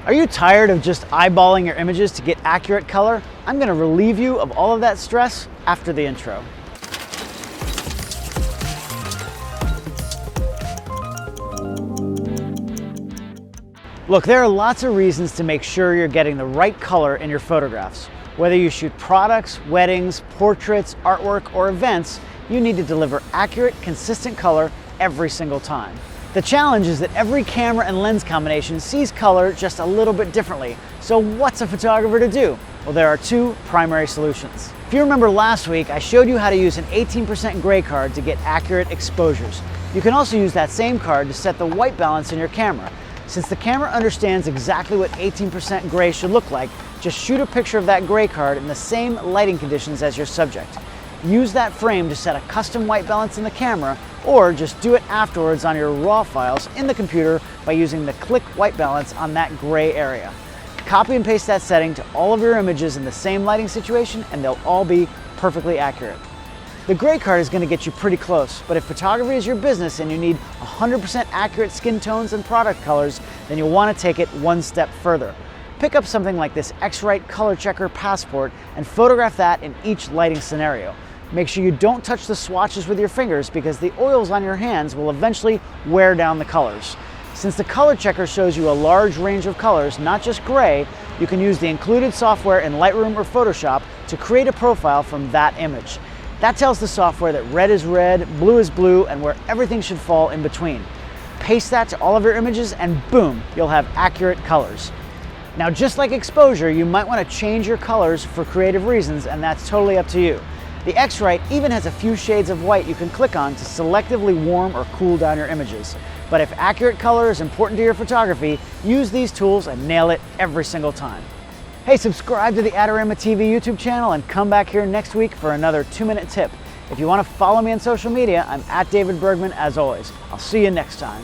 Are you tired of just eyeballing your images to get accurate color? I'm going to relieve you of all of that stress after the intro. Look, there are lots of reasons to make sure you're getting the right color in your photographs. Whether you shoot products, weddings, portraits, artwork, or events, you need to deliver accurate, consistent color every single time. The challenge is that every camera and lens combination sees color just a little bit differently. So what's a photographer to do? Well, there are two primary solutions. If you remember last week, I showed you how to use an 18% gray card to get accurate exposures. You can also use that same card to set the white balance in your camera. Since the camera understands exactly what 18% gray should look like, just shoot a picture of that gray card in the same lighting conditions as your subject. Use that frame to set a custom white balance in the camera, or just do it afterwards on your RAW files in the computer by using the click white balance on that gray area. Copy and paste that setting to all of your images in the same lighting situation and they'll all be perfectly accurate. The gray card is going to get you pretty close, but if photography is your business and you need 100% accurate skin tones and product colors, then you'll want to take it one step further. Pick up something like this XRight Color Checker Passport and photograph that in each lighting scenario. Make sure you don't touch the swatches with your fingers because the oils on your hands will eventually wear down the colors. Since the color checker shows you a large range of colors, not just gray, you can use the included software in Lightroom or Photoshop to create a profile from that image. That tells the software that red is red, blue is blue, and where everything should fall in between. Paste that to all of your images and boom, you'll have accurate colors. Now, just like exposure, you might want to change your colors for creative reasons, and that's totally up to you. The X-Rite even has a few shades of white you can click on to selectively warm or cool down your images. But if accurate color is important to your photography, use these tools and nail it every single time. Hey, subscribe to the Adorama TV YouTube channel and come back here next week for another 2-minute tip. If you want to follow me on social media, I'm at David Bergman as always. I'll see you next time.